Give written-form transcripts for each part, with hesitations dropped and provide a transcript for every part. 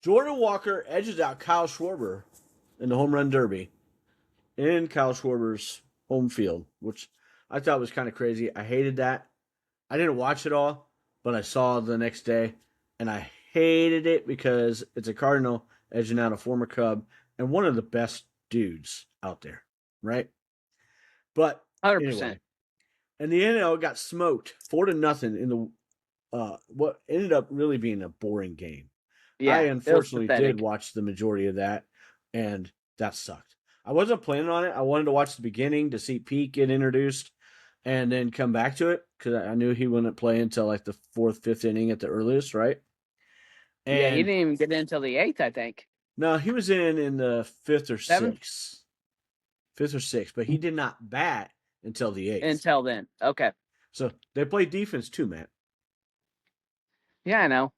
Jordan Walker edges out Kyle Schwarber in the home run derby in Kyle Schwarber's home field, which I thought was kind of crazy. I hated that. I didn't watch it all, but I saw the next day, and I hated it because it's a Cardinal edging out a former Cub and one of the best dudes out there, right? But 100%. anyway, and the NL got smoked 4-0 in the what ended up really being a boring game. Yeah, I it was unfortunately pathetic. did watch the majority of that, and that sucked. I wasn't planning on it. I wanted to watch the beginning to see Pete get introduced and then come back to it because I knew he wouldn't play until like the fourth, fifth inning at the earliest, right? Yeah, he And didn't even get in until the 8th, I think. no, he was in the fifth or 7th? sixth, but he did not bat until the eighth. Until then. Okay. So they play defense too, man. Yeah, I know.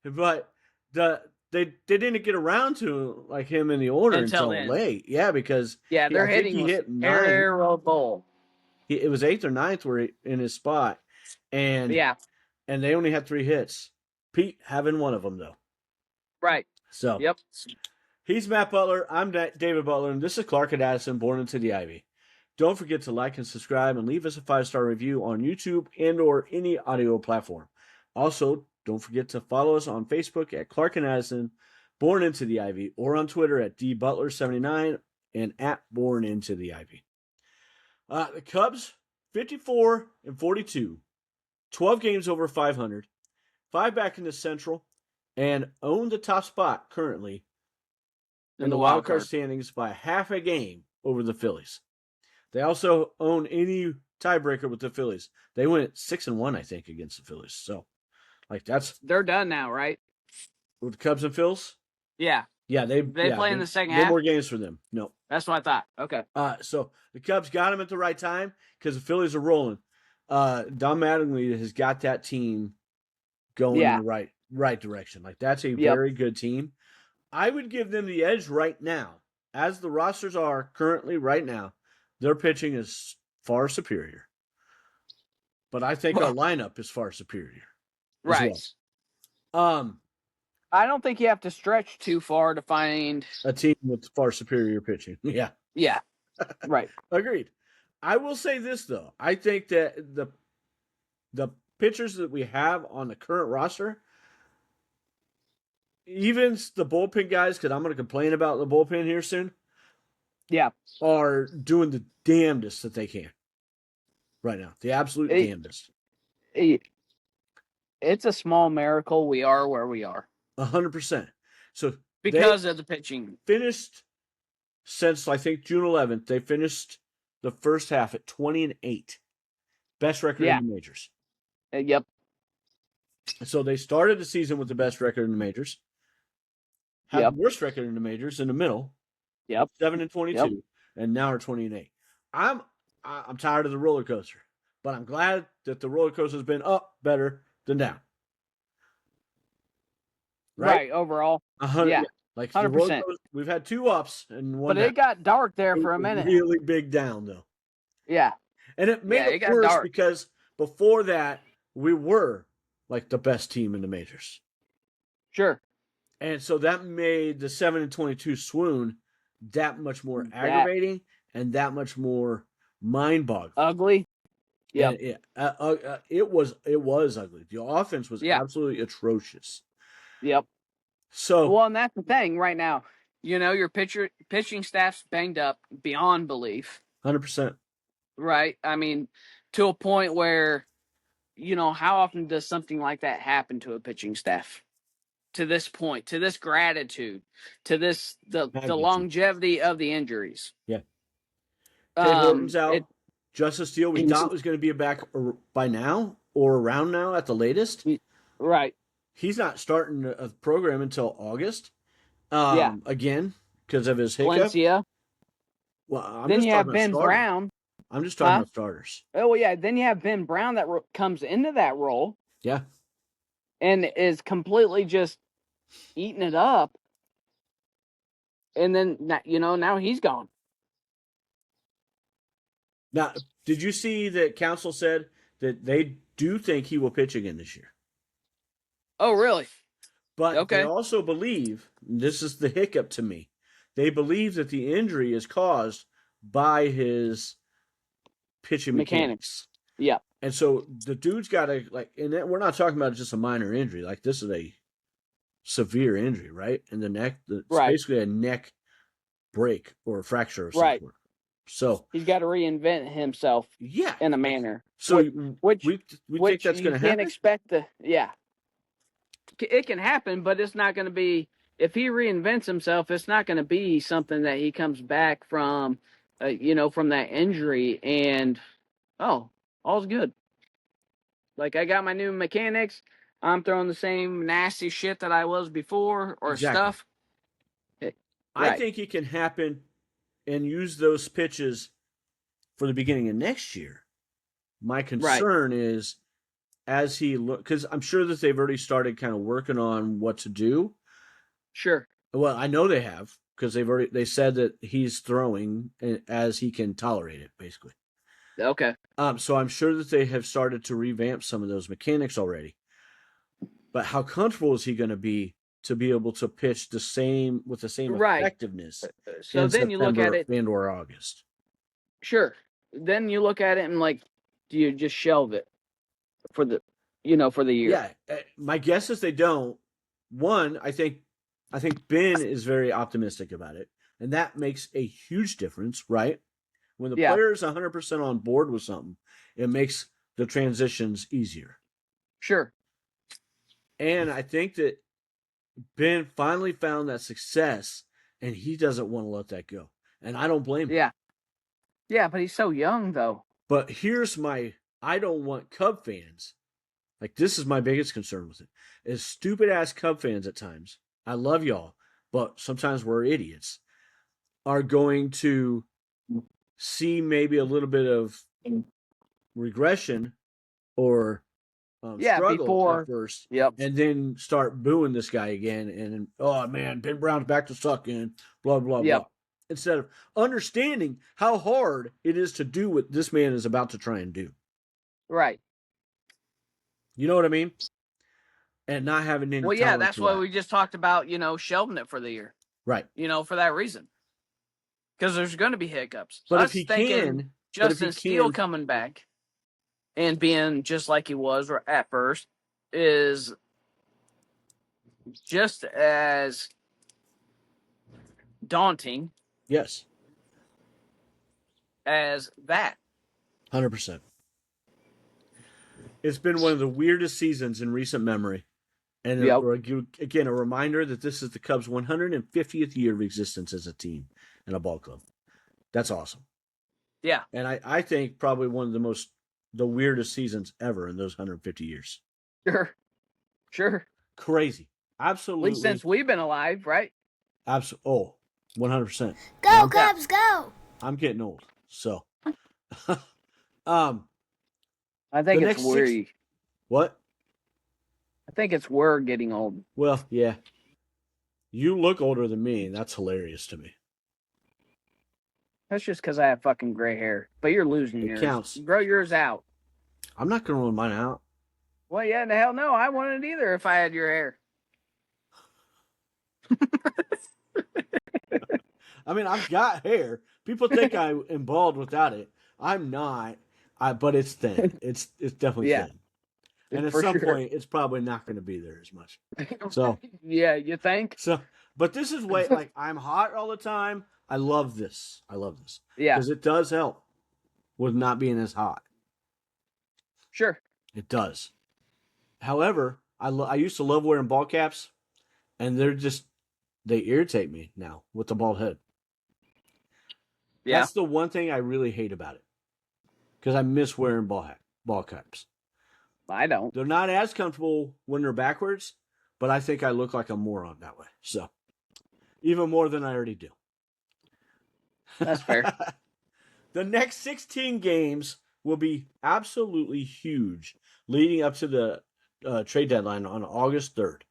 But they didn't get around to like him in the order until then. late. Yeah, because Yeah, their I think hitting he was hit 9. terrible. It was 8th or 9th where in his spot, and they only had 3 hits. Pete having one of them though. Right. So Yep. He's Matt Butler. I'm David Butler, and this is Clark and Addison, Born into the Ivy. Don't forget to like and subscribe and leave us a 5-star review on YouTube and or any audio platform. Also, don't forget to follow us on Facebook at Clark and Addison, Born into the Ivy, or on Twitter at dbutler79 and at Born into the Ivy. The Cubs, 54-42, 12 games over 500, 5 back in the Central, and own the top spot currently in the wild card standings by half a game over the Phillies. They also own any tiebreaker with the Phillies. They went 6-1, I think, against the Phillies. So, like they're done now, right? With the Cubs and Phils? Yeah. Yeah, they play in the second half. No more games for them. No. That's what I thought. Okay. So the Cubs got them at the right time because the Phillies are rolling. Don Mattingly has got that team going in the right direction. Like that's a very good team. I would give them the edge right now. As the rosters are currently right now, their pitching is far superior. But I think our lineup is far superior. Right. Well. I don't think you have to stretch too far to find a team with far superior pitching. Yeah. Yeah. Right. Agreed. I will say this though. I think that the pitchers that we have on the current roster, even the bullpen guys, because I'm going to complain about the bullpen here soon. Yeah. Are doing the damnedest that they can right now. The absolute damnedest. It's a small miracle we are where we are. 100%. So because of the pitching. Finished since I think June 11th, they finished the first half at 20-8. Best record in the majors. Yep. So they started the season with the best record in the majors. Had the worst record in the majors in the middle. Yep. 7-22, and now are 20-8. I'm tired of the roller coaster, but I'm glad that the roller coaster has been up better than down. Right, overall. 100, yeah. Like 100%. We've had 2 ups and 1 down. But it got dark there for a minute. Really big down, though. Yeah. And it made it worse dark because before that, we were like the best team in the majors. Sure. And so that made the 7-22 swoon that much more aggravating and that much more mind-boggling. Ugly. Yeah. It was ugly. The offense was absolutely atrocious. Yep. So well, and that's the thing right now. You know, your pitching staff's banged up beyond belief. 100%. Right. I mean, to a point where, you know, how often does something like that happen to a pitching staff? To this point, to this gratitude, to this the longevity of the injuries. Yeah. Horton's out. Justice Steele, we thought was going to be back by now or around now at the latest. Right. He's not starting a program until August. Again, because of his hiccup. Valencia. Well, then you have Ben Brown. I'm just talking about starters. Oh, yeah. Then you have Ben Brown that comes into that role. Yeah. And is completely just eating it up. And then, you know, now he's gone. Now, did you see that Council said that they do think he will pitch again this year? Oh, really? But they Okay. also believe, this is the hiccup to me, they believe that the injury is caused by his pitching mechanics. Yeah. And so the dude's got to, like, and we're not talking about just a minor injury. Like, this is a severe injury, right? In the neck. It's Right. basically a neck break or a fracture of some Right. sort. So He's got to reinvent himself yeah. in a manner. So which we think that's going to you happen? can't expect it can happen, but it's not going to be, if he reinvents himself, it's not going to be something that he comes back from, from that injury and, oh, all's good. Like, I got my new mechanics. I'm throwing the same nasty shit that I was before or Exactly. stuff. I think it can happen and use those pitches for the beginning of next year. My concern is as he look, because I'm sure that they've already started kind of working on what to do. Sure. Well, I know they have because they said that he's throwing as he can tolerate it, basically. Okay. So I'm sure that they have started to revamp some of those mechanics already. But how comfortable is he going to be able to pitch with the same effectiveness So in then you look at September it. and or August? Sure. Then you look at it and, like, do you just shelve it for the year? Yeah, my guess is they don't. One, I think Ben is very optimistic about it, and that makes a huge difference, right? When the player is 100% on board with something, it makes the transitions easier. Sure. And I think that Ben finally found that success, and he doesn't want to let that go. And I don't blame him. Yeah, but he's so young, though. But here's I don't want Cub fans, like, this is my biggest concern with it, is stupid-ass Cub fans at times, I love y'all, but sometimes we're idiots, are going to see maybe a little bit of regression or struggle at first, and then start booing this guy again, and oh man, Ben Brown's back to sucking, blah blah blah. Instead of understanding how hard it is to do what this man is about to try and do. Right. You know what I mean? And not having any. Well, yeah, that's why we just talked about, shelving it for the year. Right. For that reason. Because there's going to be hiccups. But if he can, Justin Steele coming back and being just like he was at first is just as daunting. Yes. As that. 100%. It's been one of the weirdest seasons in recent memory. And again, a reminder that this is the Cubs' 150th year of existence as a team and a ball club. That's awesome. Yeah. And I think probably one of the weirdest seasons ever in those 150 years. Sure. Crazy. Absolutely. At least since we've been alive, right? Absolutely. Oh, 100%. Go, Cubs, go! I'm getting old, so. I think it's weird. What? I think it's we're getting old. Well, yeah. You look older than me, and that's hilarious to me. That's just because I have fucking gray hair. But you're losing yours. It counts. Grow yours out. I'm not going to roll mine out. Well, yeah, the hell no. I wouldn't either if I had your hair. I mean, I've got hair. People think I am bald without it. I'm not. But it's thin. It's definitely thin. And at some point, it's probably not going to be there as much. So yeah, you think? So, but this is like I'm hot all the time. I love this. Yeah, because it does help with not being as hot. Sure, it does. However, I used to love wearing ball caps, and they irritate me now with the bald head. Yeah, that's the one thing I really hate about it, because I miss wearing ball caps. I don't. They're not as comfortable when they're backwards, but I think I look like a moron that way. So, even more than I already do. That's fair. The next 16 games will be absolutely huge leading up to the trade deadline on August 3rd.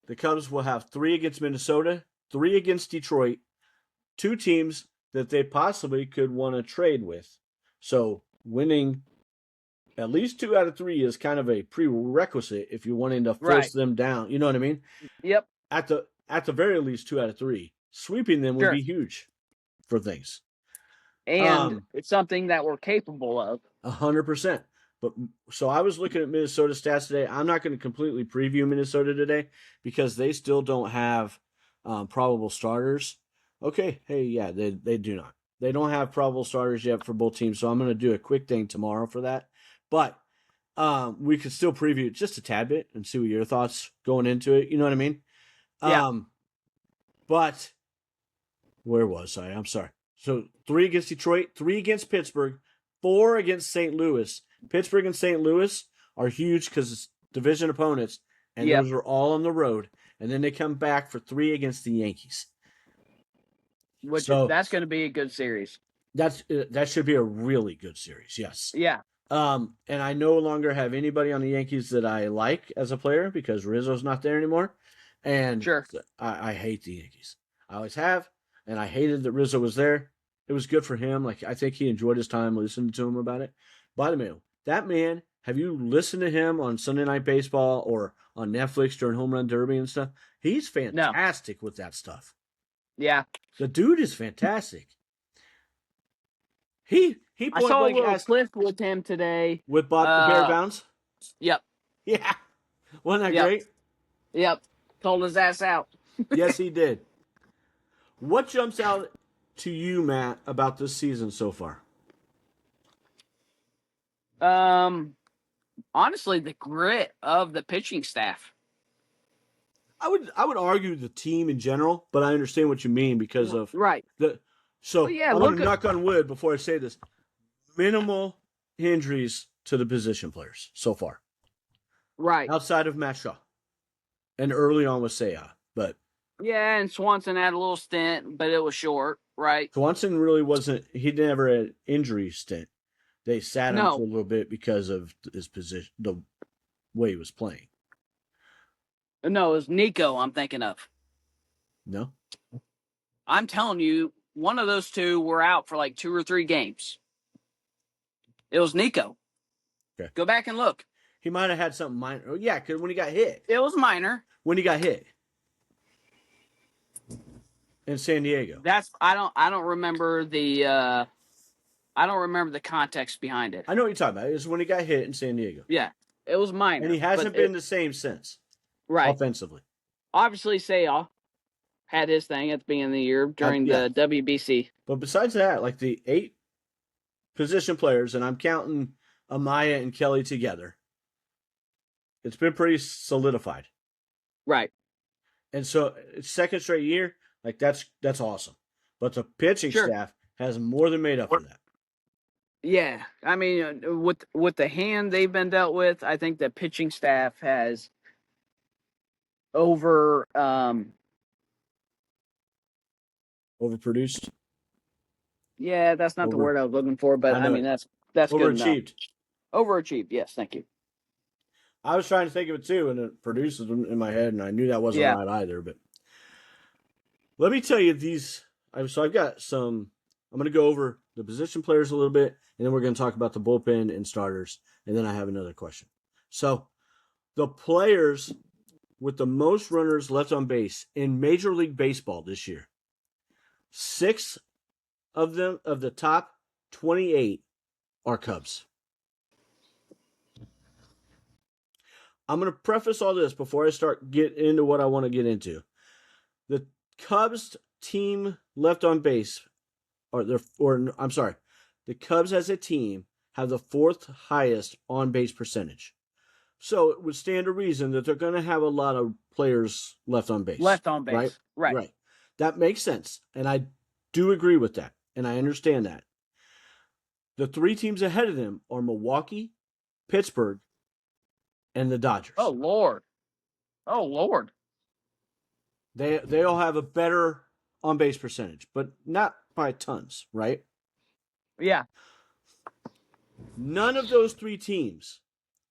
The Cubs will have 3 against Minnesota, 3 against Detroit, 2 teams that they possibly could want to trade with. So, winning at least 2 out of 3 is kind of a prerequisite if you're wanting to force Right. them down. You know what I mean? Yep. At the very least, 2 out of 3. Sweeping them would Sure. be huge for things. And it's something that we're capable of. 100%. But so I was looking at Minnesota stats today. I'm not going to completely preview Minnesota today because they still don't have probable starters. Okay, hey, yeah, they do not. They don't have probable starters yet for both teams, so I'm going to do a quick thing tomorrow for that. But we could still preview it just a tad bit and see what your thoughts going into it. You know what I mean? Yeah. But where was I? I'm sorry. So 3 against Detroit, 3 against Pittsburgh, 4 against St. Louis. Pittsburgh and St. Louis are huge because it's division opponents, and those are all on the road. And then they come back for 3 against the Yankees. That's going to be a good series. That should be a really good series. Yes. Yeah. And I no longer have anybody on the Yankees that I like as a player because Rizzo's not there anymore. And sure, I hate the Yankees. I always have, and I hated that Rizzo was there. It was good for him. Like, I think he enjoyed his time listening to him about it. By the way, that man, have you listened to him on Sunday Night Baseball or on Netflix during Home Run Derby and stuff? He's fantastic with that stuff. Yeah. The dude is fantastic. He I saw a little clip with him today. With Bob the Bear Bounce? Yep. Yeah. Wasn't that great? Yep. Told his ass out. Yes, he did. What jumps out to you, Matt, about this season so far? Honestly, the grit of the pitching staff. I would argue the team in general, but I understand what you mean because of right. I'm going to knock on wood before I say this. Minimal injuries to the position players so far. Right. Outside of Matt Shaw. And early on with Seiya. But yeah, and Swanson had a little stint, but it was short, right? Swanson really wasn't, he never had an injury stint. They sat him for a little bit because of his position, the way he was playing. No, it was Nico I'm thinking of. No? I'm telling you, one of those two were out for like 2 or 3 games. It was Nico. Okay. Go back and look. He might have had something minor. Oh, yeah, because when he got hit. It was minor. When he got hit. In San Diego. I don't remember the context behind it. I know what you're talking about. It was when he got hit in San Diego. Yeah. It was minor. And he hasn't been the same since. Right. Offensively. Obviously, Seiya had his thing at the beginning of the year during the WBC. But besides that, like the 8 position players, and I'm counting Amaya and Kelly together, it's been pretty solidified. Right. And so it's second straight year, like that's awesome. But the pitching staff has more than made up for that. Yeah. I mean, with the hand they've been dealt with, I think the pitching staff has overproduced. Yeah, that's not the word I was looking for, but I mean that's overachieved. Overachieved, yes, thank you. I was trying to think of it too, and it produces them in my head, and I knew that wasn't right either. But let me tell you these. So I've got some. I'm going to go over the position players a little bit, and then we're going to talk about the bullpen and starters, and then I have another question. So the players with the most runners left on base in Major League Baseball this year, 6 of them, of the top 28, are Cubs. I'm going to preface all this before I start get into what I want to get into. The Cubs team left on base, the Cubs as a team have the 4th highest on base percentage. So it would stand to reason that they're going to have a lot of players left on base. Right. That makes sense. And I do agree with that. And I understand that. The 3 teams ahead of them are Milwaukee, Pittsburgh, and the Dodgers. Oh, Lord. They all have a better on-base percentage, but not by tons, right? Yeah. None of those 3 teams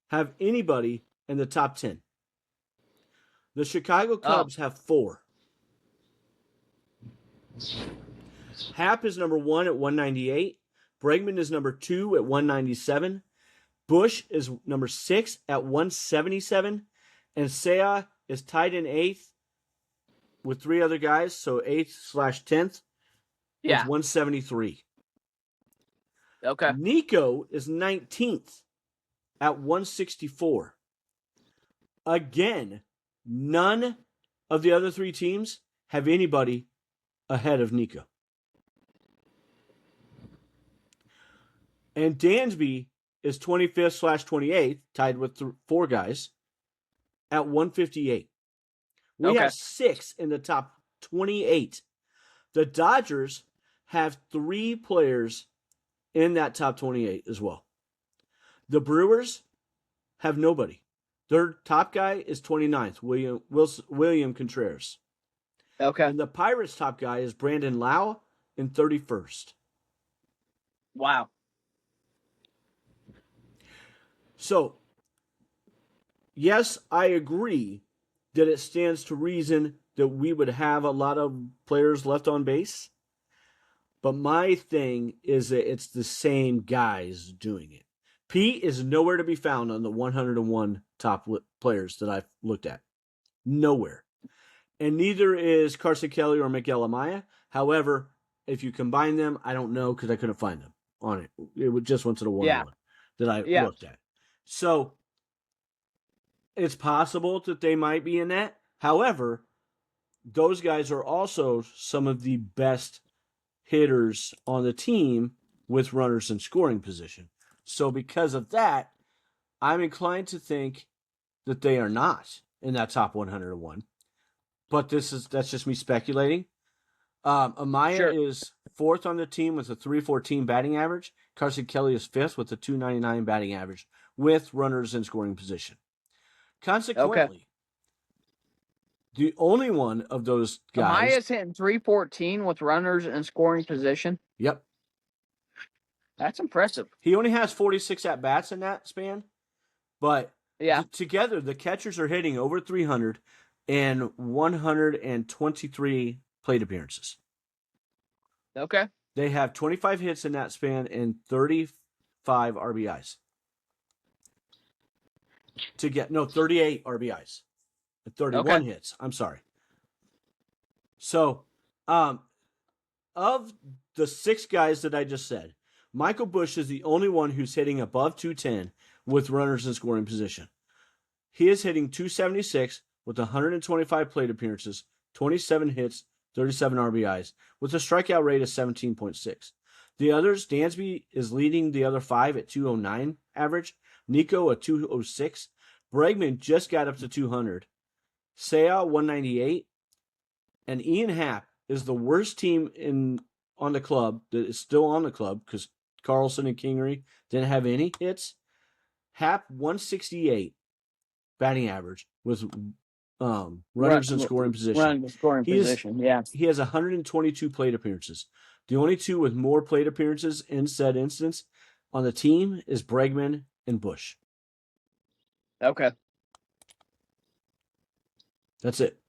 have anybody in the top 10. The Chicago Cubs have 4. Happ is number 1 at 198. Bregman is number 2 at 197. Bush is number 6 at 177, and Seiya is tied in 8th with 3 other guys, so 8th/10th with Yeah. 173. Okay. Nico is 19th at 164. Again, none of the other 3 teams have anybody ahead of Nico. And Dansby is 25th/28th, tied with 4 guys, at 158. We Okay. have 6 in the top 28. The Dodgers have 3 players in that top 28 as well. The Brewers have nobody. Their top guy is 29th, William Contreras. Okay. And the Pirates' top guy is Brandon Lau in 31st. Wow. So, yes, I agree that it stands to reason that we would have a lot of players left on base. But my thing is that it's the same guys doing it. Pete is nowhere to be found on the 101 top players that I've looked at. Nowhere. And neither is Carson Kelly or Miguel Amaya. However, if you combine them, I don't know because I couldn't find them on it. It just went to the 101 that I looked at. So it's possible that they might be in that. However, those guys are also some of the best hitters on the team with runners in scoring position. So because of that, I'm inclined to think that they are not in that top 101. But that's just me speculating. Amaya is 4th on the team with a 314 batting average. Carson Kelly is 5th with a 299 batting average with runners in scoring position. Consequently, the only one of those guys. Amaya's hitting 314 with runners in scoring position. Yep. That's impressive. He only has 46 at-bats in that span. But together, the catchers are hitting over 300 and 123 plate appearances. Okay. They have 25 hits in that span and 35 RBIs. 38 RBIs. 31 hits. I'm sorry. So, of the 6 guys that I just said, Michael Busch is the only one who's hitting above 210 with runners in scoring position. He is hitting 276 with 125 plate appearances, 27 hits, 37 RBIs, with a strikeout rate of 17.6. The others, Dansby is leading the other 5 at 209 average, Nico at 206, Bregman just got up to 200, Seiya 198, and Ian Happ is the worst team on the club that is still on the club because Carlson and Kingery didn't have any hits. Happ 168 batting average with runners in scoring position. Runners in scoring position, He has 122 plate appearances. The only 2 with more plate appearances in said instance on the team is Bregman and Busch. Okay. That's it.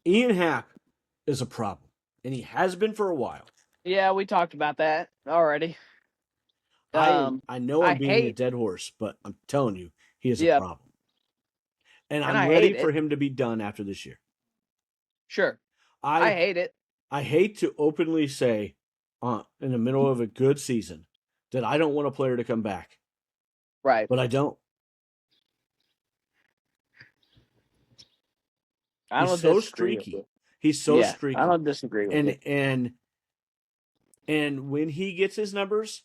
Ian Happ is a problem, and he has been for a while. Yeah, we talked about that already. I know I'm being a dead horse, but I'm telling you, he is a problem. And I'm ready for him to be done after this year. Sure. I hate it. I hate to openly say in the middle of a good season that I don't want a player to come back. Right. But I don't. He's so streaky. He's so streaky. I don't disagree with you. And when he gets his numbers,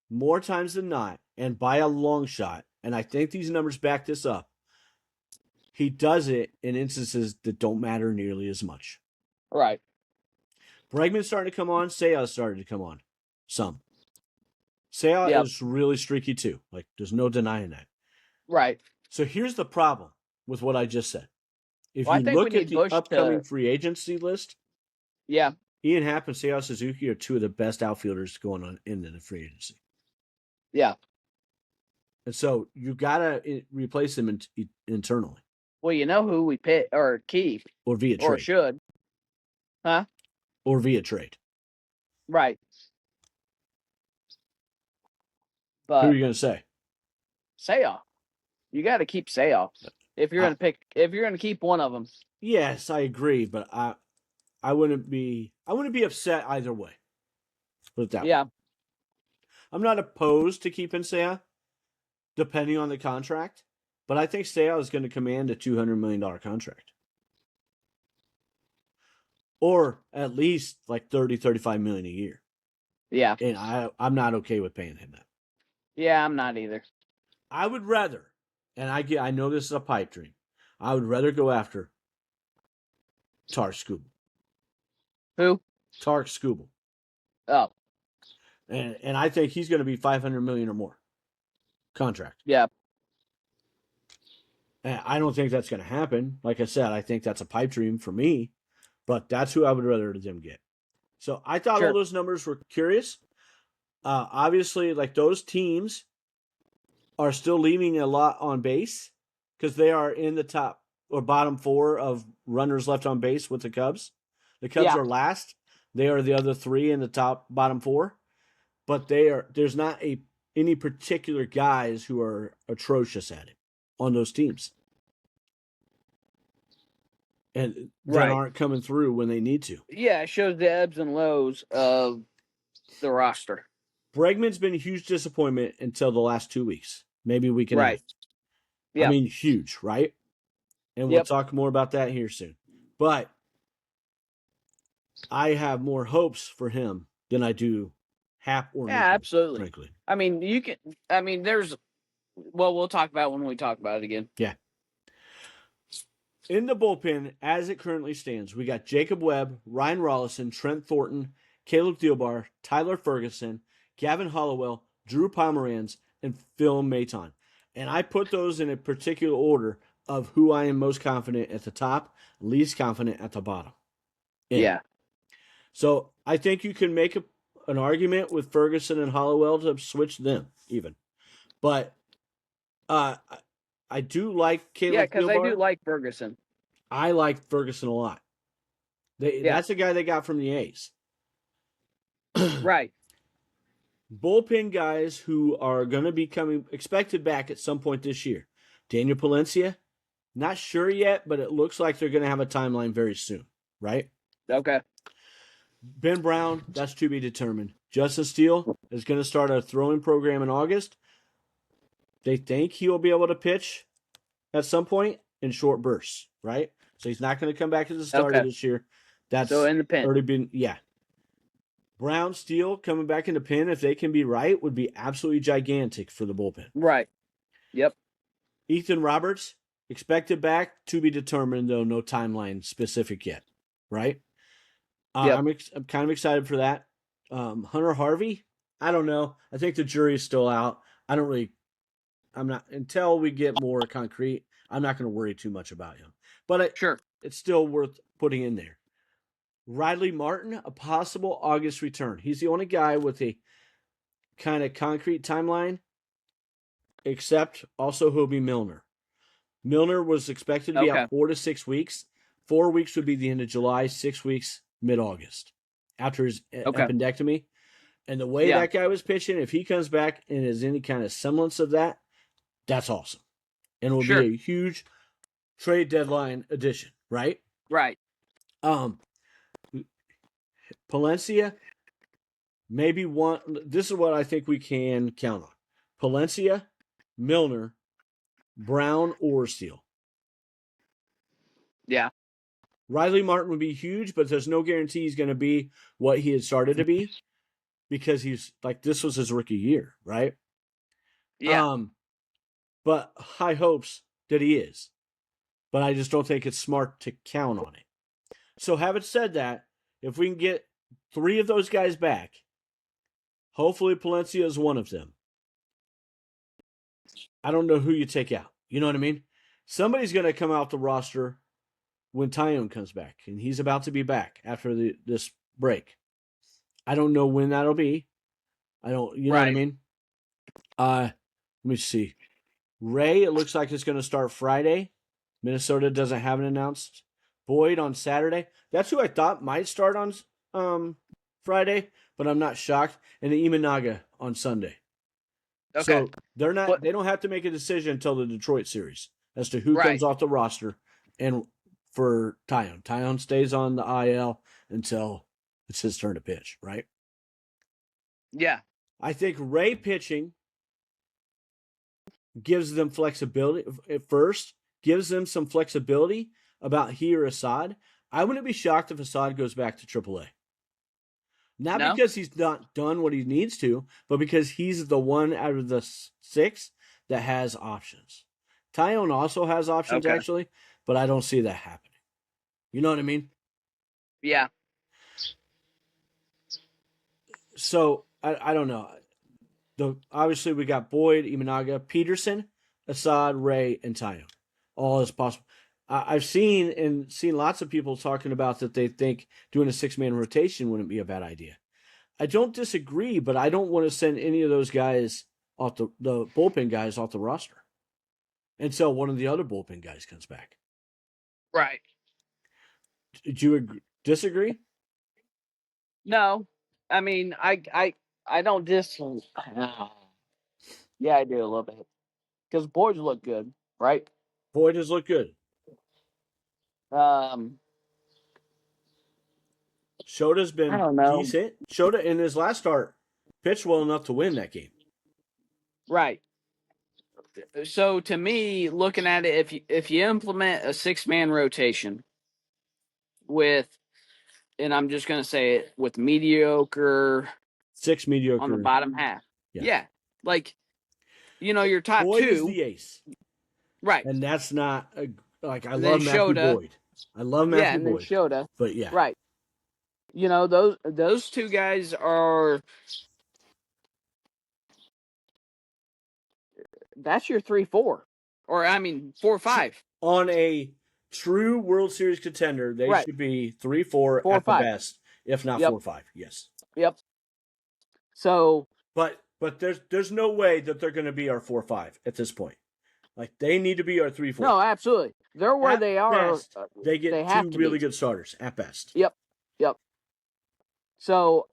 more times than not, and by a long shot, and I think these numbers back this up, he does it in instances that don't matter nearly as much. Right. Bregman's starting to come on. Seiya's starting to come on. Some. Seiya is really streaky too. Like, there's no denying that. Right. So here's the problem with what I just said. If you look at the upcoming free agency list, Ian Happ and Seiya Suzuki are 2 of the best outfielders going on in the free agency. Yeah. And so you got to replace them internally. Well, you know who we pick or keep. Or via trade. Or should. Huh? Or via trade. Right. Who are But you going to say? Sale, you got to keep Sale if you're going to keep one of them. Yes, I agree, but I wouldn't be upset either way. Put it that way. I'm not opposed to keeping Seiya, depending on the contract, but I think Seiya is going to command a $200 million contract. Or at least like 35 million a year. Yeah. And I'm not okay with paying him that. Yeah, I'm not either. I would rather, and I know this is a pipe dream, I would rather go after Tark Skubal. Who? Tark Skubal. Oh. And I think he's going to be 500 million or more contract. Yeah. And I don't think that's going to happen. Like I said, I think that's a pipe dream for me, but that's who I would rather them get. So I thought all those numbers were curious. Obviously, like those teams are still leaving a lot on base because they are in the top or bottom 4 of runners left on base with the Cubs. The Cubs are last. They are the other 3 in the bottom 4. But there's not any particular guys who are atrocious at it on those teams. And that aren't coming through when they need to. Yeah, it shows the ebbs and lows of the roster. Bregman's been a huge disappointment until the last 2 weeks. Maybe we can Right. Yeah. I mean, huge, right? And we'll talk more about that here soon. But I have more hopes for him than I do Hap or Newcomb, absolutely. Frankly. I mean, there's we'll talk about it when we talk about it again. Yeah. In the bullpen, as it currently stands, we got Jacob Webb, Ryan Rollison, Trent Thornton, Caleb Thielbar, Tyler Ferguson, Gavin Hollowell, Drew Pomeranz, and Phil Maton. And I put those in a particular order of who I am most confident at the top, least confident at the bottom. Yeah. So I think you can make an argument with Ferguson and Hollowell to switch them even. But I do like Caleb Thielbar. Yeah, because I do like Ferguson. I like Ferguson a lot. That's a guy they got from the A's. Right. Bullpen guys who are going to be expected back at some point this year. Daniel Palencia, not sure yet, but it looks like they're going to have a timeline very soon, right? Okay. Ben Brown, that's to be determined. Justin Steele is going to start a throwing program in August. They think he will be able to pitch at some point in short bursts, right? So he's not going to come back as a starter this year. That's so in the pen. Already been, Brown, Steele coming back in the pen, if they can be right, would be absolutely gigantic for the bullpen. Right. Yep. Ethan Roberts, expected back, to be determined, though no timeline specific yet, right? I'm kind of excited for that. Hunter Harvey, I don't know. I think the jury is still out. I'm not, until we get more concrete, I'm not going to worry too much about him. But it's still worth putting in there. Riley Martin, a possible August return. He's the only guy with a kind of concrete timeline, except also Hobie Milner. Milner was expected to be out 4 to 6 weeks. 4 weeks would be the end of July, 6 weeks mid-August after his appendectomy. And the way that guy was pitching, if he comes back and is any kind of semblance of that, that's awesome. And it will be a huge trade deadline addition, right? Right. Palencia, maybe one. This is what I think we can count on. Palencia, Milner, Brown, or Steele. Yeah. Riley Martin would be huge, but there's no guarantee he's going to be what he had started to be because he's like, this was his rookie year, right? Yeah. But high hopes that he is. But I just don't think it's smart to count on it. So having said that, if we can get 3 of those guys back, hopefully Palencia is one of them. I don't know who you take out. You know what I mean? Somebody's going to come out the roster when Tyone comes back, and he's about to be back after this break. I don't know when that'll be. You know what I mean? Let me see. Ray, it looks like it's going to start Friday. Minnesota doesn't have an announced. Boyd on Saturday. That's who I thought might start on Friday, but I'm not shocked. And Imanaga on Sunday. Okay. So they But don't have to make a decision until the Detroit series as to who right. comes off the roster. And for Tyone stays on the IL until it's his turn to pitch, right? Yeah. I think Ray pitching gives them flexibility at first, gives them some flexibility about he or Assad. I wouldn't be shocked if Assad goes back to AAA. Not No? because he's not done what he needs to, but because he's the one out of the six that has options. Tyone also has options, Okay. actually, but I don't see that happening. You know what I mean? Yeah. So I don't know. Obviously we got Boyd, Imanaga, Peterson, Assad, Ray, and Tyone. All as possible. I've seen lots of people talking about that they think doing a 6-man rotation wouldn't be a bad idea. I don't disagree, but I don't want to send any of those guys off the bullpen guys off the roster until one of the other bullpen guys comes back. Right. Did you disagree? No. I mean, I don't yeah, I do a little bit. Because boys look good, right? Boyd has looked good. Um, Shota's I been don't know. decent. Shota in his last start pitched well enough to win that game. Right. So to me, looking at it, if you implement a 6-man rotation with, and I'm just gonna say it, with mediocre 6 on the mediocre. bottom half, Yeah. yeah, like your top Boyd is two, the ace. right? And that's not like I And then love Matthew Shota, Boyd. I love yeah, Matthew and then Boyd. Shota, But yeah. right? Those two guys are. That's your 3-4, or I mean 4-5. On a true World Series contender, they Right. should be 3-4 at the 4-5. best, if not Yep. 4-5. Yes. Yep. So, But there's no way that they're going to be our 4-5 at this point. Like they need to be our 3-4. no, absolutely. They're where At they are. best, they get they have two to really be. good starters at best. Yep. Yep. So,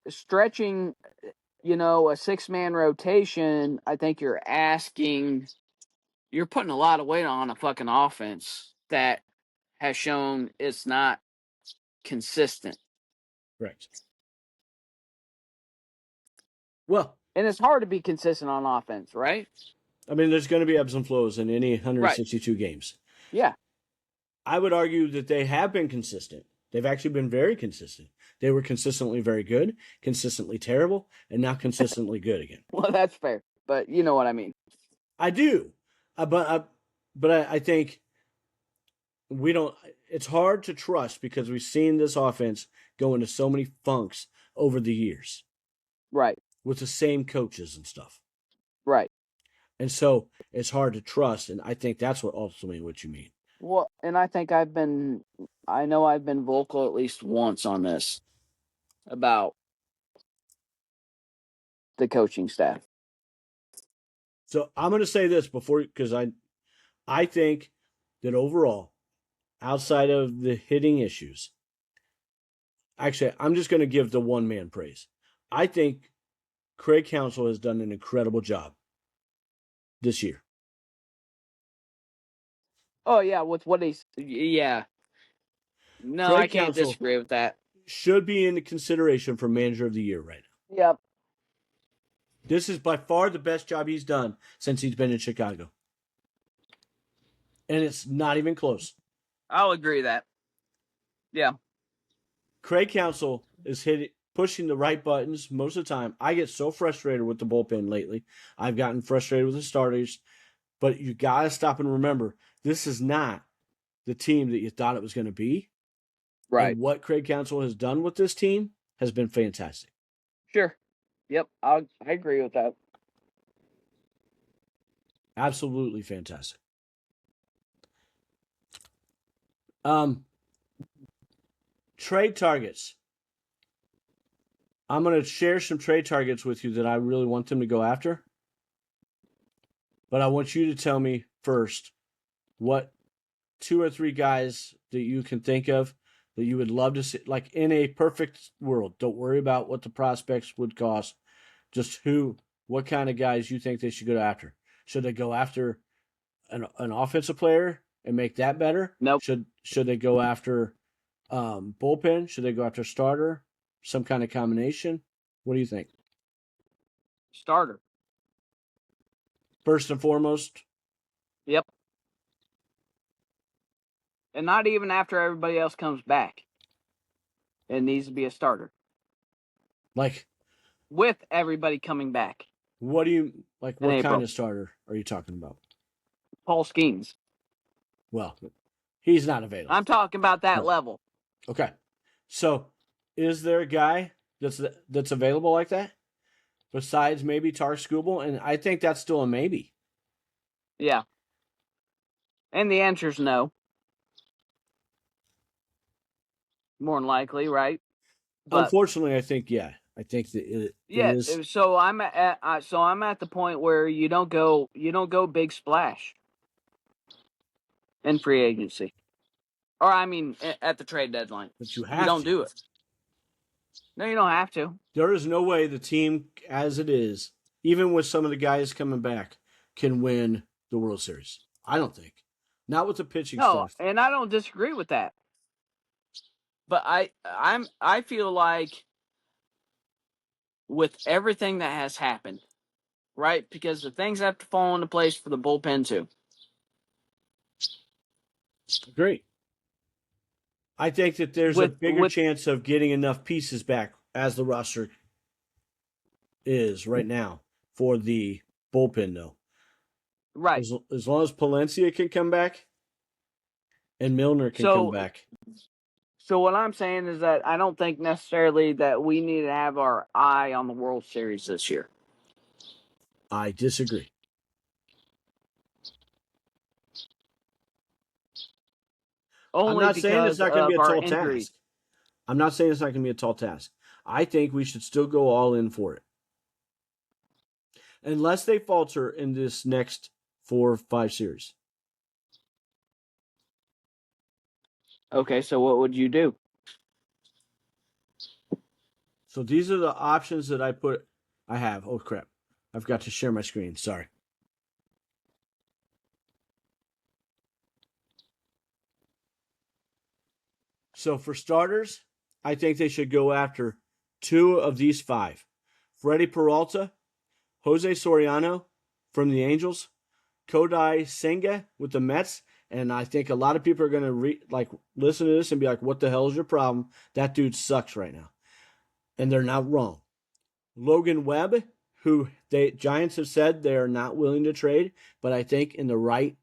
stretching, a 6-man rotation, I think you're putting a lot of weight on a fucking offense that has shown it's not consistent. Correct. Well, and it's hard to be consistent on offense, right? I mean, there's going to be ebbs and flows in any 162 games. Yeah. I would argue that they have been consistent. They've actually been very consistent. They were consistently very good, consistently terrible, and now consistently good again. Well, that's fair, but you know what I mean. I do, but I think we don't. It's hard to trust because we've seen this offense go into so many funks over the years, Right. with the same coaches and stuff. Right. And so it's hard to trust, and I think that's ultimately what you mean. Well, and I think I've been vocal at least once on this about the coaching staff. So I'm going to say this because I think that overall, outside of the hitting issues, actually, I'm just going to give the one man praise. I think Craig Counsell has done an incredible job this year. Oh yeah, with what yeah. No, Craig I can't Counsell disagree with that. should be in consideration for manager of the year right now. Yep. This is by far the best job he's done since he's been in Chicago. And it's not even close. I'll agree that. Yeah. Craig Counsell is pushing the right buttons most of the time. I get so frustrated with the bullpen lately. I've gotten frustrated with the starters. But you got to stop and remember, this is not the team that you thought it was going to be. Right. And what Craig Counsell has done with this team has been fantastic. Sure. Yep. I agree with that. Absolutely fantastic. Trade targets. I'm going to share some trade targets with you that I really want them to go after. But I want you to tell me first what 2 or 3 guys that you can think of that you would love to see, like in a perfect world. Don't worry about what the prospects would cost. Just who what kind of guys you think they should go after. Should they go after an offensive player and make that better? Nope. Should they go after bullpen? Should they go after starter? Some kind of combination? What do you think? Starter. First and foremost? Yep. And not even after everybody else comes back. It needs to be a starter. Like, with everybody coming back. What do you like? What April. kind of starter are you talking about? Paul Skeens. Well, he's not available. I'm talking about that level. Okay. So, is there a guy that's available like that? Besides maybe Tark Skubal? And I think that's still a maybe. Yeah. And the answer's no. More than likely, right? But unfortunately, I think I think that it is. So I'm at the point where you don't go big splash in free agency, or I mean at the trade deadline. But you don't do it. No, you don't have to. There is no way the team as it is, even with some of the guys coming back, can win the World Series. I don't think. Not with the pitching staff. No, and I don't disagree with that. But I feel like with everything that has happened, right? Because the things have to fall into place for the bullpen too. Great. I think that there's a bigger chance of getting enough pieces back as the roster is right now for the bullpen, though. Right. As long as Palencia can come back and Milner can come back. So what I'm saying is that I don't think necessarily that we need to have our eye on the World Series this year. I disagree. I'm not saying it's not going to be a tall task. I'm not saying it's not going to be a tall task. I think we should still go all in for it. Unless they falter in this next 4 or 5 series. Okay, so what would you do? So these are the options that I have. Oh, crap. I've got to share my screen. Sorry. So for starters, I think they should go after 2 of these 5. Freddie Peralta, Jose Soriano from the Angels, Kodai Senga with the Mets. And I think a lot of people are going to listen to this and be like, what the hell is your problem? That dude sucks right now. And they're not wrong. Logan Webb, who Giants have said they are not willing to trade, but I think in the right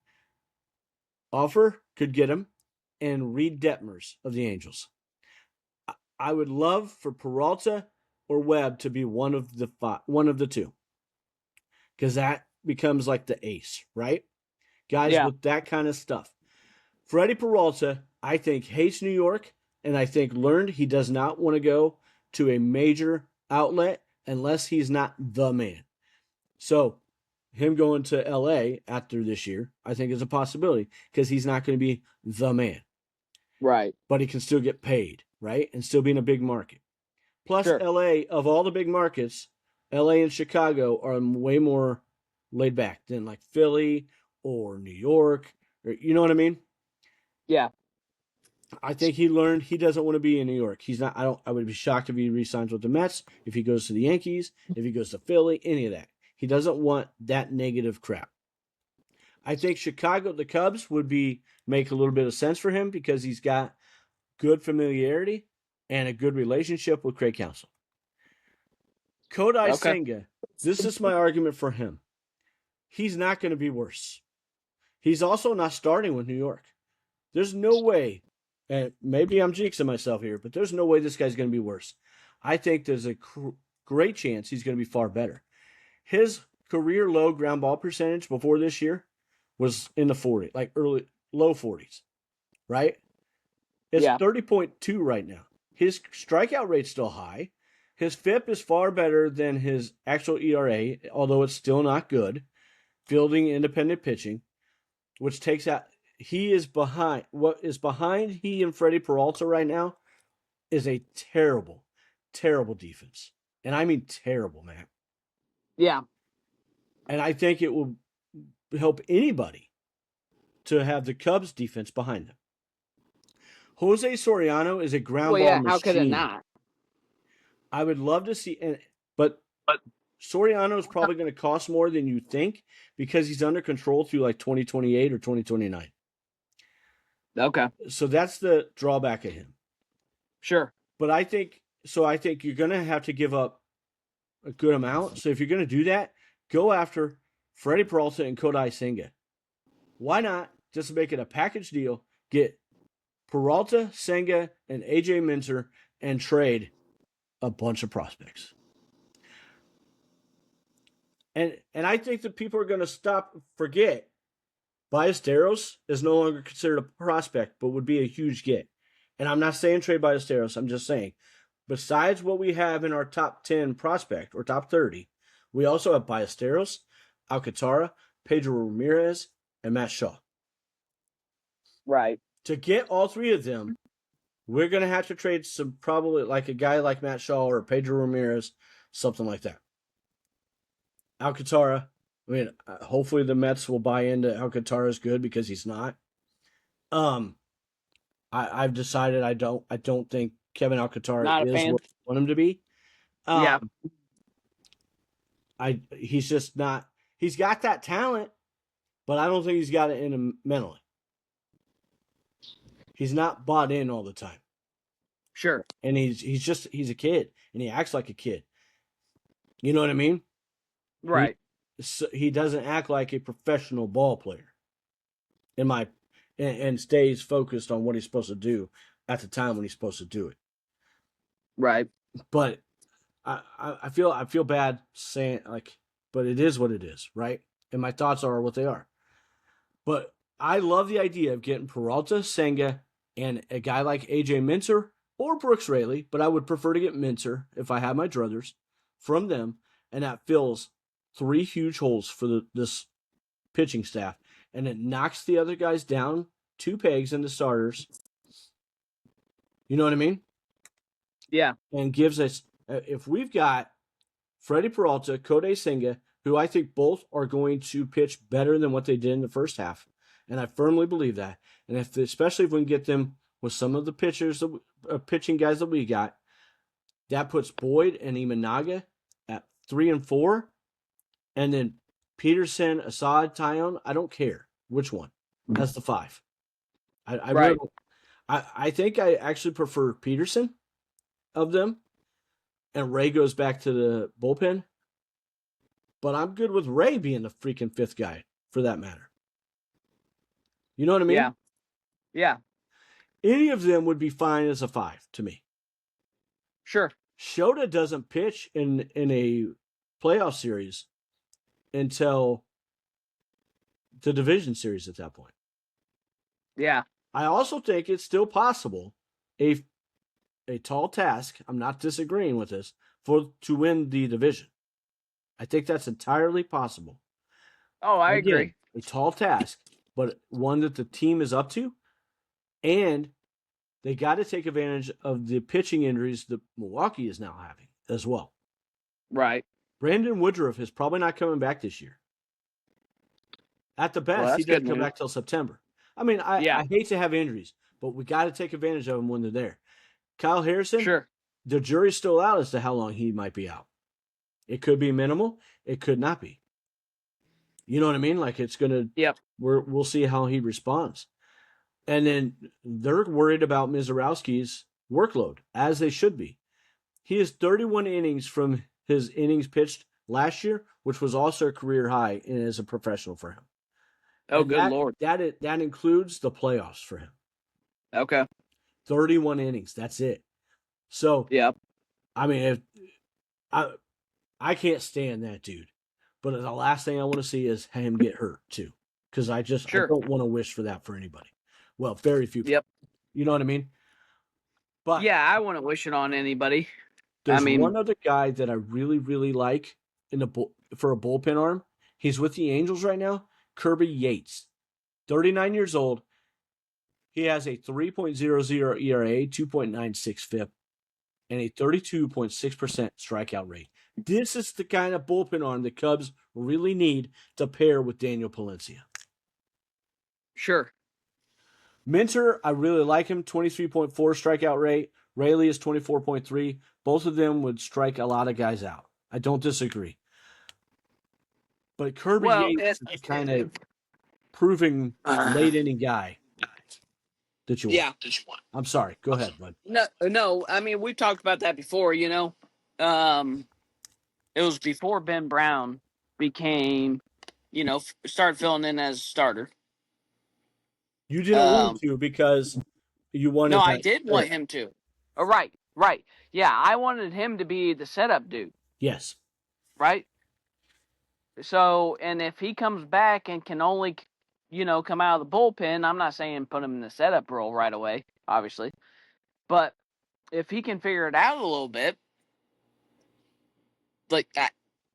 offer could get him. And Reed Detmers of the Angels. I would love for Peralta or Webb to be one of the 2. Because that becomes like the ace, right? Guys with that kind of stuff. Freddie Peralta, I think, hates New York, and I think learned he does not want to go to a major outlet unless he's not the man. So, him going to LA after this year, I think is a possibility because he's not going to be the man. Right. But he can still get paid, right? And still be in a big market. Plus, LA, of all the big markets, LA and Chicago are way more laid back than like Philly or New York. Or, you know what I mean? Yeah. I think he learned he doesn't want to be in New York. He's not. I would be shocked if he re-signs with the Mets, if he goes to the Yankees, if he goes to Philly, any of that. He doesn't want that negative crap. I think Chicago, the Cubs, would make a little bit of sense for him because he's got good familiarity and a good relationship with Craig Counsell. Kodai Senga, this is my argument for him. He's not going to be worse. He's also not starting with New York. There's no way, and maybe I'm jinxing myself here, but there's no way this guy's going to be worse. I think there's a great chance he's going to be far better. His career low ground ball percentage before this year was in the 40s, like low 40s, right? It's 30.2 right now. His strikeout rate's still high. His FIP is far better than his actual ERA, although it's still not good. Fielding independent pitching, which takes out, he is behind. What is behind he and Freddie Peralta right now is a terrible, terrible defense. And I mean terrible, man. Yeah. And I think it will help anybody to have the Cubs defense behind them. Jose Soriano is a ground Well, ball yeah, how could it machine. not? I would love to see, but Soriano is probably going to cost more than you think because he's under control through like 2028 or 2029. Okay, So that's the drawback of him. sure. But I think you're going to have to give up a good amount. So if you're going to do that, go after Freddie Peralta and Kodai Senga. Why not just make it a package deal? Get Peralta, Senga, and AJ Minter and trade a bunch of prospects. And I think that people are going to forget Ballesteros is no longer considered a prospect, but would be a huge get. And I'm not saying trade Ballesteros. I'm just saying, besides what we have in our top 10 prospect or top 30, we also have Ballesteros, Alcantara, Pedro Ramirez, and Matt Shaw. Right. To get all three of them, we're going to have to trade some, probably like a guy like Matt Shaw or Pedro Ramirez, something like that. Alcantara, I mean, hopefully the Mets will buy into Alcantara's good because he's not. I've decided I don't think Kevin Alcantara Not a is fan. what I want him to be. Yeah. He's just not. He's got that talent, but I don't think he's got it in him mentally. He's not bought in all the time. Sure. And he's a kid, and he acts like a kid. You know what I mean? Right. He doesn't act like a professional ball player. And stays focused on what he's supposed to do at the time when he's supposed to do it. Right. But I feel bad saying but it is what it is, right? And my thoughts are what they are. But I love the idea of getting Peralta, Senga, and a guy like AJ Minter or Brooks Raley, but I would prefer to get Minter if I had my druthers from them, and that fills 3 huge holes for this pitching staff, and it knocks the other guys down 2 pegs in the starters. You know what I mean? Yeah. And gives us, if we've got Freddie Peralta, Kodai Senga, who I think both are going to pitch better than what they did in the first half, and I firmly believe that. And especially if we can get them with some of the pitching guys that we got, that puts Boyd and Imanaga at 3 and 4, and then Peterson, Assad, Tyone, I don't care which one. That's the 5. I Right. really, I think I actually prefer Peterson of them, and Ray goes back to the bullpen. But I'm good with Ray being the freaking 5th guy, for that matter. You know what I mean? Yeah. Yeah. Any of them would be fine as a 5 to me. Sure. Shota doesn't pitch in a playoff series until the division series at that point. Yeah. I also think it's still possible, a tall task, I'm not disagreeing with this, to win the division. I think that's entirely possible. Oh, I agree. A tall task, but one that the team is up to, and they got to take advantage of the pitching injuries that Milwaukee is now having as well. Right. Brandon Woodruff is probably not coming back this year. At the best, he doesn't come back till September. I mean, I hate to have injuries, but we got to take advantage of them when they're there. Kyle Harrison, sure. The jury's still out as to how long he might be out. It could be minimal. It could not be. You know what I mean? Like it's going to. Yep. We'll see how he responds. And then they're worried about Mizorowski's workload, as they should be. He has 31 innings from his innings pitched last year, which was also a career high as a professional for him. Oh, and good Lord. That includes the playoffs for him. Okay. 31 innings. That's it. So, yep. I mean, I can't stand that dude. But the last thing I want to see is him get hurt, too. Because I don't want to wish for that for anybody. Well, very few people. Yep. You know what I mean? But yeah, I wouldn't wish it on anybody. There's one other guy that I really, really like for a bullpen arm. He's with the Angels right now. Kirby Yates, 39 years old. He has a 3.00 ERA, 2.96 FIP. and a 32.6% strikeout rate. This is the kind of bullpen arm the Cubs really need to pair with Daniel Palencia. Sure. Minter, I really like him. 23.4 strikeout rate. Rayleigh is 24.3. Both of them would strike a lot of guys out. I don't disagree. But Kirby Yates is kind of proving late inning guy that you want. Yeah. I'm sorry. Go ahead, bud. No. I mean, we've talked about that before. It was before Ben Brown became, started filling in as a starter. You didn't want to because you wanted No, I that. did want him to. Oh, right. Yeah, I wanted him to be the setup dude. Yes. Right? So, and if he comes back and can only, come out of the bullpen, I'm not saying put him in the setup role right away, obviously. But if he can figure it out a little bit, like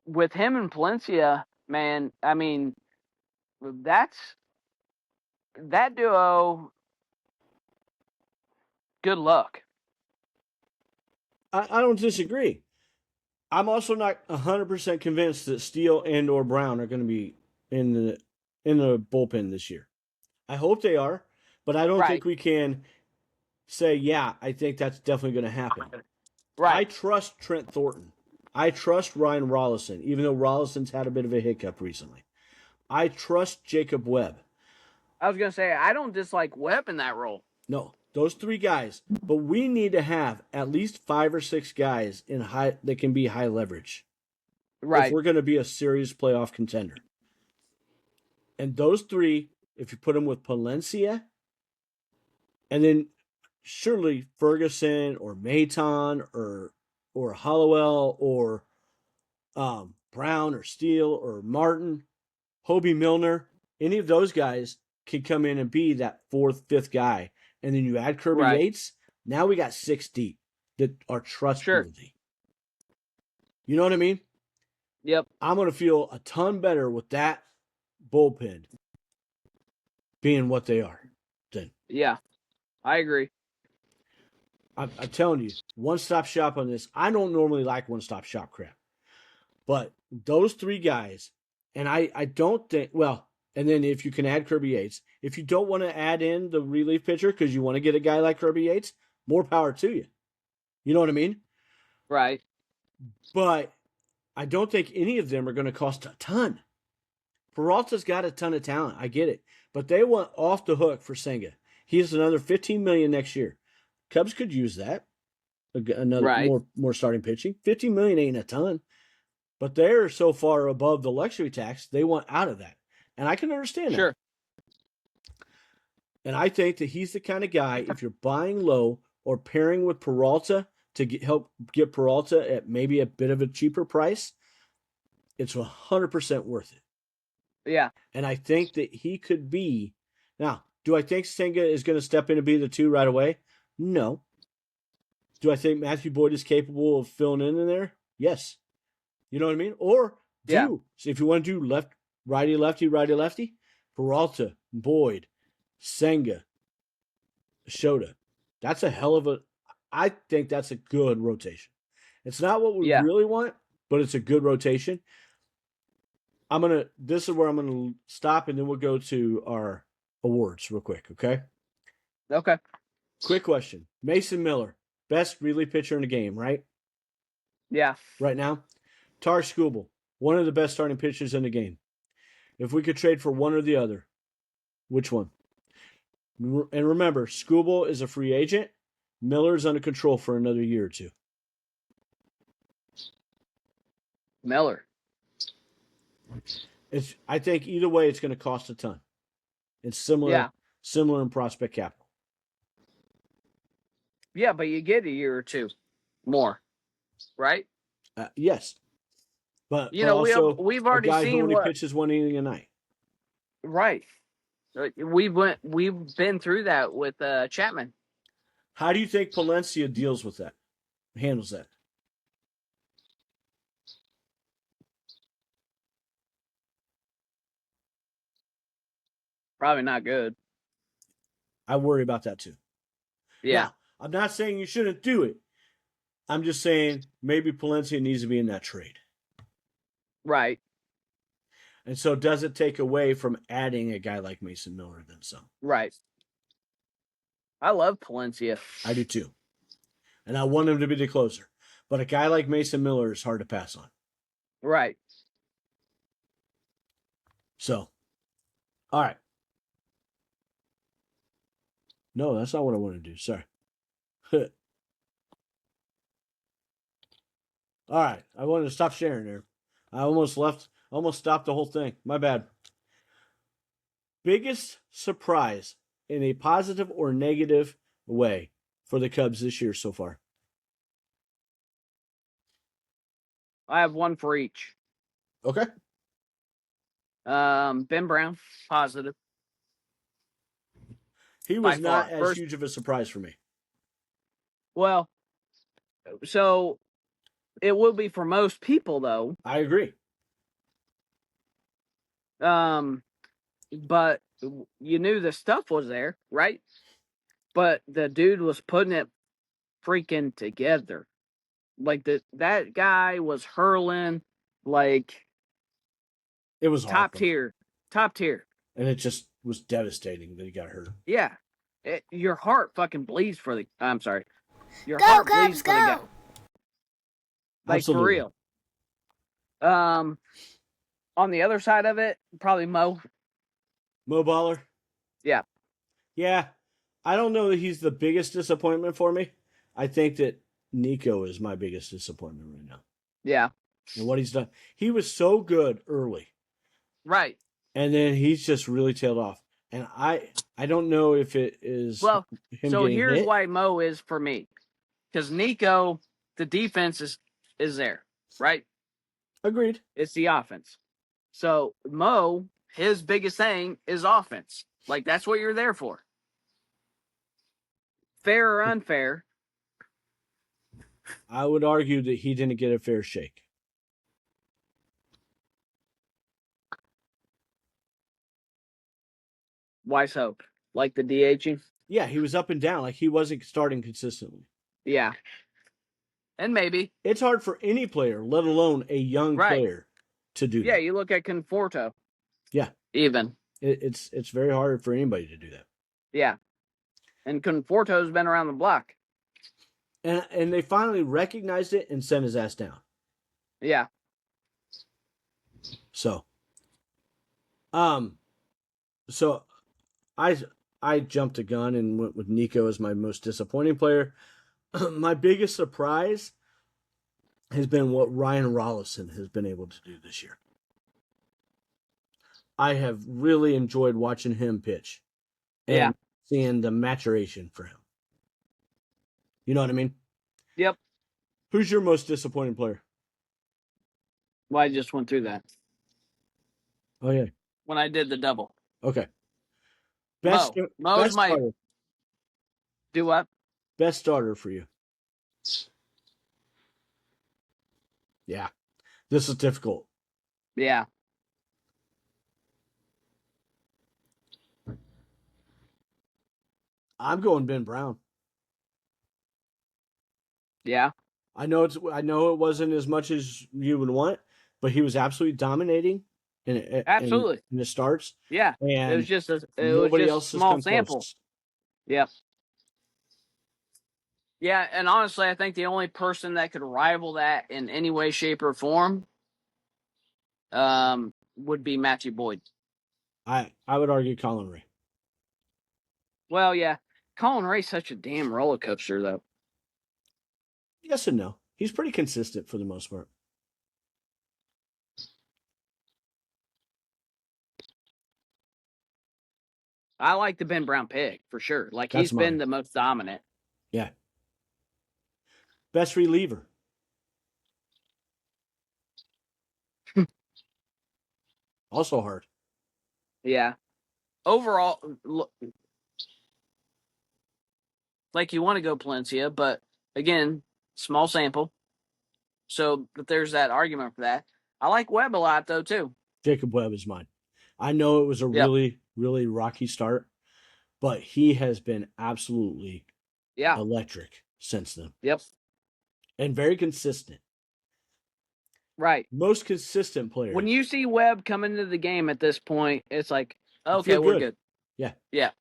with him and Palencia, man, I mean, that duo, good luck. I don't disagree. I'm also not 100% convinced that Steele and or Brown are going to be in the bullpen this year. I hope they are, but I don't think we can say, yeah, I think that's definitely going to happen. Right. I trust Trent Thornton. I trust Ryan Rollison, even though Rollison's had a bit of a hiccup recently. I trust Jacob Webb. I was going to say, I don't dislike Webb in that role. No, those three guys. But we need to have at least 5 or 6 guys in high that can be high leverage. Right. If we're going to be a serious playoff contender. And those three, if you put them with Palencia, and then surely Ferguson or Maton or Hollowell or Brown or Steele or Martin, Hobie Milner, any of those guys can come in and be that 4th, 5th guy. And then you add Kirby Yates. Now we got 6 deep that are trustworthy. Sure. You know what I mean? Yep. I'm going to feel a ton better with that bullpen being what they are then. Yeah, I agree. I'm telling you, one-stop shop on this. I don't normally like one-stop shop crap. But those 3 guys, and I don't think, well, and then if you can add Kirby Yates, if you don't want to add in the relief pitcher because you want to get a guy like Kirby Yates, more power to you. You know what I mean? Right. But I don't think any of them are going to cost a ton. Peralta's got a ton of talent. I get it. But they want off the hook for Senga. He has another $15 million next year. Cubs could use that. Another more starting pitching. $15 million ain't a ton. But they're so far above the luxury tax, they want out of that. And I can understand that. And I think that he's the kind of guy, if you're buying low or pairing with Peralta to help get Peralta at maybe a bit of a cheaper price, it's 100% worth it. Yeah. And I think that he could be. Now, do I think Senga is going to step in and be the 2 right away? No. Do I think Matthew Boyd is capable of filling in there? Yes. You know what I mean? Or So if you want to do righty, lefty, Peralta, Boyd, Senga, Shota. That's a hell of a. I think that's a good rotation. It's not what we really want, but it's a good rotation. This is where I'm gonna stop, and then we'll go to our awards real quick. Okay. Okay. Quick question: Mason Miller, best relief pitcher in the game, right? Yeah. Right now, Tar Skubal, one of the best starting pitchers in the game. If we could trade for one or the other, which one? And remember, Skubal is a free agent. Miller's under control for another year or 2. Miller. I think either way, it's going to cost a ton. It's similar in prospect capital. Yeah, but you get a year or 2 more, right? Yes, but we've already a guy seen who only pitches 1 inning a night. Right. We've been through that with Chapman. How do you think Palencia deals with that? Handles that? Probably not good. I worry about that too. Yeah. Now, I'm not saying you shouldn't do it. I'm just saying maybe Palencia needs to be in that trade. Right. And so does it take away from adding a guy like Mason Miller then some? Right. I love Palencia. I do too. And I want him to be the closer. But a guy like Mason Miller is hard to pass on. Right. So, all right. No, that's not what I want to do. Sorry. All right. I wanted to stop sharing there. I almost stopped the whole thing. My bad. Biggest surprise in a positive or negative way for the Cubs this year so far? I have one for each. Okay. Ben Brown, positive. He was By not far. as First, huge of a surprise for me. well, so it will be for most people though. I agree. But you knew the stuff was there, right? But the dude was putting it freaking together. Like that guy was hurling like It was top awesome. tier. Top tier. And it just was devastating that he got hurt. Yeah. Your heart fucking bleeds for the I'm sorry. Your Go, heart Cubs, bleeds for the guy. go! Like Absolutely. for real. On the other side of it, probably Mo. Mo Baller? Yeah. Yeah. I don't know that he's the biggest disappointment for me. I think that Nico is my biggest disappointment right now. Yeah. And what he's done. He was so good early. Right. And then he's just really tailed off. And I don't know if it is Well, him so getting here's hit. why Mo is for me. Because Nico, the defense is there, right? Agreed. It's the offense. So Mo, his biggest thing is offense. Like that's what you're there for. Fair or unfair. I would argue that he didn't get a fair shake. Why so? Like the DHing? Yeah, he was up and down. Like he wasn't starting consistently. Yeah. And maybe. It's hard for any player, let alone a young player, to do Yeah, that. you look at Conforto. Yeah. Even. It's very hard for anybody to do that. Yeah. And Conforto's been around the block. And they finally recognized it and sent his ass down. Yeah. So so I jumped the gun and went with Nico as my most disappointing player. My biggest surprise has been what Ryan Rollison has been able to do this year. I have really enjoyed watching him pitch and seeing the maturation for him. You know what I mean? Yep. Who's your most disappointing player? Well, I just went through that. Oh, yeah. When I did the double. Okay. Mo's best my... starter. Do what? Best starter for you. Yeah. This is difficult. Yeah. I'm going Ben Brown. Yeah. I know it wasn't as much as you would want, but he was absolutely dominating in the starts. Yeah. And it was just a else small sample. Close. Yep. Yeah, and honestly, I think the only person that could rival that in any way, shape, or form would be Matthew Boyd. I would argue Colin Ray. Well, yeah. Colin Ray's such a damn roller coaster, though. Yes and no. He's pretty consistent for the most part. I like the Ben Brown pick, for sure. Like, he's been the most dominant. Yeah. Best reliever. Also hard. Yeah. Overall, like you want to go Palencia, but again, small sample. So there's that argument for that. I like Webb a lot, though, too. Jacob Webb is mine. I know it was a really, really rocky start, but he has been absolutely electric since then. Yep. and very consistent. Right. Most consistent player. When you see Webb come into the game at this point, it's like, You okay, feel we're good. Yeah. Yeah.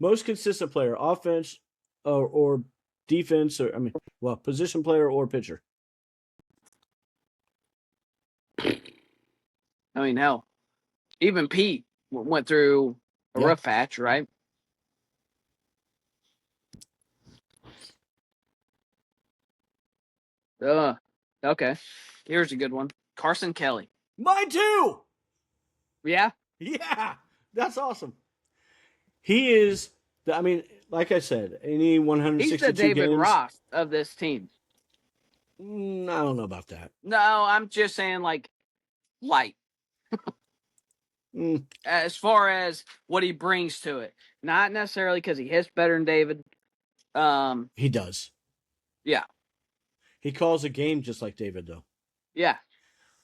Most consistent player, offense or defense, or position player or pitcher. I mean, hell, even Pete went through a rough patch, right? Okay. Here's a good one. Carson Kelly. Mine too. Yeah. Yeah, that's awesome. He is. Like I said, any 162 He's the David games. Ross of this team. I don't know about that. No, I'm just saying like light. As far as what he brings to it, not necessarily because he hits better than David. He does. Yeah. He calls a game just like David, though. Yeah.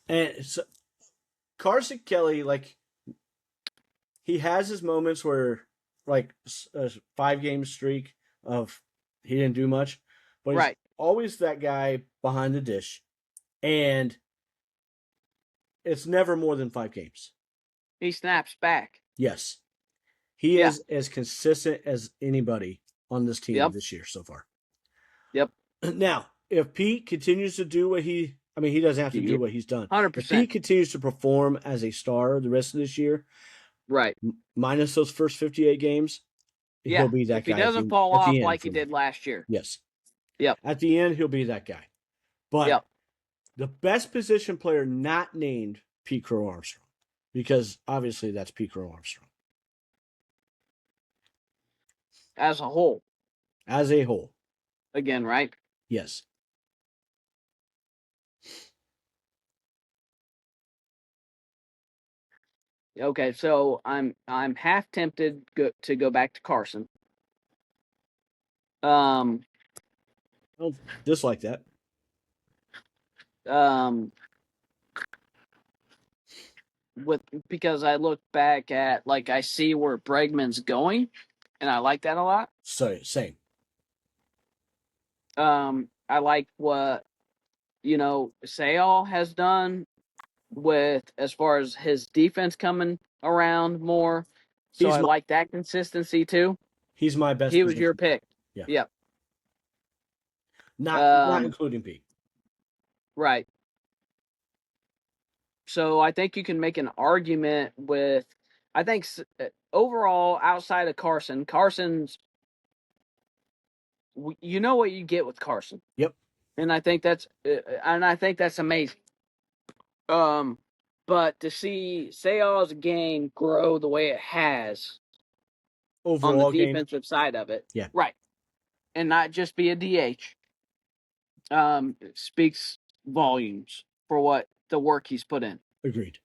And so, Carson Kelly, like, he has his moments where, like, a 5-game streak of he didn't do much, but he's always that guy behind the dish, and it's never more than 5 games. He snaps back. Yes. He is as consistent as anybody on this team this year so far. Yep. Now, if Pete continues to do what he doesn't have to do what he's done. 100%. If Pete continues to perform as a star the rest of this year, right, minus those first 58 games, he'll be that guy. If guy. he doesn't fall off like he did last year. Yes. Yep. At the end, he'll be that guy. But the best position player not named Pete Crow-Armstrong, because obviously that's Pete Crow-Armstrong. As a whole. As a whole. Again, right? Yes. Okay, so I'm half tempted to go back to Carson. I don't dislike that. Because I look back at, like, I see where Bregman's going, and I like that a lot. So same. I like what Sayal has done with as far as his defense coming around more. So I like that consistency too. He's my best. He was your pick. Yeah. Yep. Not including Pete. Right. So I think you can make an argument with. I think overall, outside of Carson's. You know what you get with Carson. Yep. And I think that's amazing. But to see Sayal's game grow the way it has overall on the defensive side of it, yeah, right, and not just be a DH, speaks volumes for what the work he's put in. Agreed.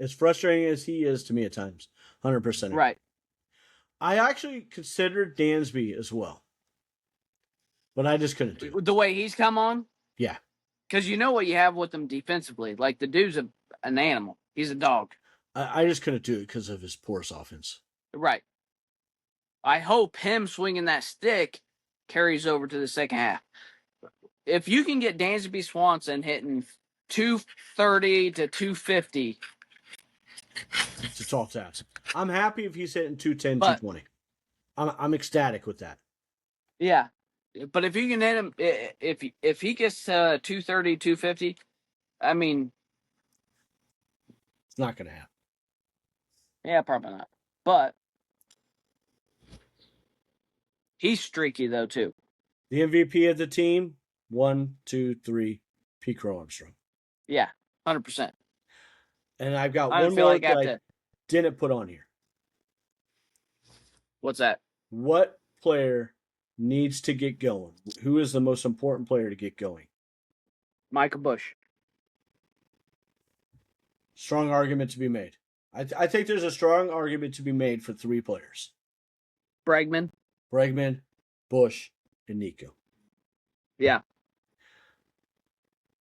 As frustrating as he is to me at times, 100%. Right. I actually considered Dansby as well, but I just couldn't do it. The way he's come on? Yeah. Because you know what you have with him defensively. Like, the dude's an animal. He's a dog. I just couldn't do it because of his porous offense. Right. I hope him swinging that stick carries over to the second half. If you can get Dansby Swanson hitting 230 to 250. It's a tall task. I'm happy if he's hitting 210, 220. I'm ecstatic with that. Yeah. But if you can hit him, if he gets 230, 250, I mean, it's not going to happen. Yeah, probably not. But he's streaky though too. The MVP of the team, 1, 2, 3, Pete Crow-Armstrong. Yeah, 100%. And I've got one more that I didn't put on here. What's that? What player needs to get going? Who is the most important player to get going? Michael Busch. Strong argument to be made. I think there's a strong argument to be made for 3 players. Bregman, Busch, and Nico. Yeah.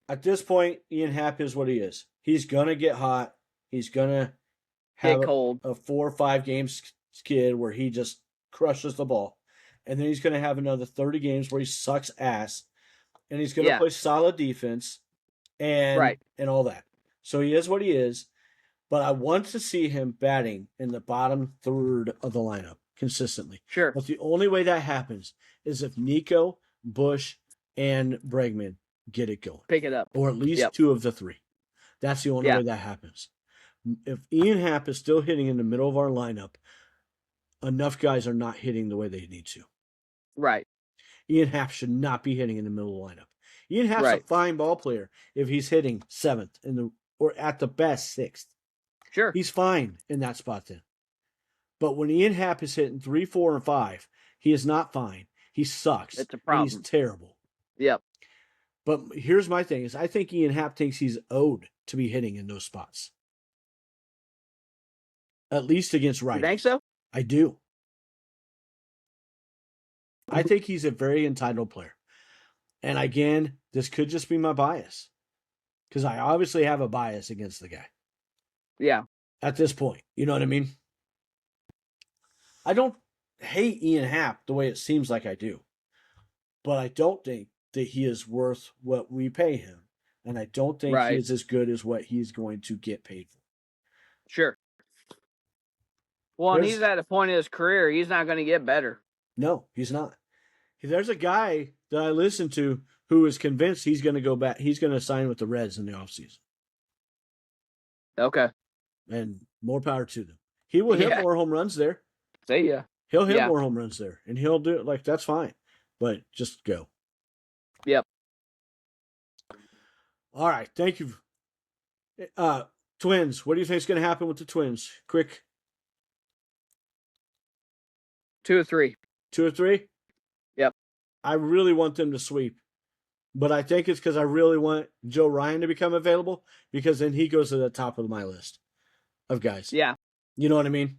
At this point, Ian Happ is what he is. He's going to get hot. He's going to have cold. A 4 or 5 game skid where he just crushes the ball. and then he's going to have another 30 games where he sucks ass, and he's going to Yeah. play solid defense and all that. So he is what he is, but I want to see him batting in the bottom third of the lineup consistently. Sure. But the only way that happens is if Nico, Bush, and Bregman get it going. Pick it up. Or at least two of the three. That's the only way that happens. If Ian Happ is still hitting in the middle of our lineup, enough guys are not hitting the way they need to. Right. Ian Happ should not be hitting in the middle of the lineup. Ian Happ's a fine ball player if he's hitting 7th or at the best 6th. Sure. He's fine in that spot then. But when Ian Happ is hitting 3, 4, and 5, he is not fine. He sucks. It's a problem. And he's terrible. Yep. But here's my thing is I think Ian Happ thinks he's owed to be hitting in those spots. At least against righties. You think so? I do. I think he's a very entitled player. And again, this could just be my bias. Because I obviously have a bias against the guy. Yeah. At this point. You know what I mean? I don't hate Ian Happ the way it seems like I do. But I don't think that he is worth what we pay him. And I don't think he is as good as what he's going to get paid for. Sure. Well, and he's at a point in his career, he's not going to get better. No, he's not. There's a guy that I listen to who is convinced he's going to go back. He's going to sign with the Reds in the offseason. Okay. And more power to them. He will hit more home runs there. See ya. He'll hit more home runs there. And he'll do it like, that's fine. But just go. Yep. All right. Thank you. Twins. What do you think is going to happen with the Twins? Quick. 2 or 3. 2 or 3? Yep. I really want them to sweep. But I think it's because I really want Joe Ryan to become available because then he goes to the top of my list of guys. Yeah. You know what I mean?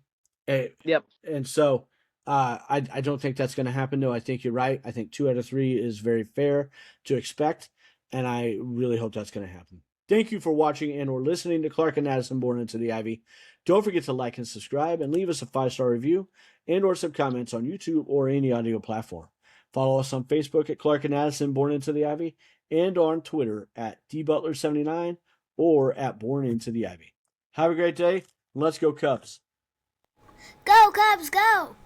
Yep. And so I don't think that's going to happen, though. I think you're right. I think 2 out of 3 is very fair to expect, and I really hope that's going to happen. Thank you for watching and or listening to Clark and Addison Born Into the Ivy. Don't forget to like and subscribe and leave us a 5-star review and or some comments on YouTube or any audio platform. Follow us on Facebook at Clark and Addison Born Into the Ivy and on Twitter at dbutler79 or at Born Into the Ivy. Have a great day. Let's go Cubs. Go Cubs, go!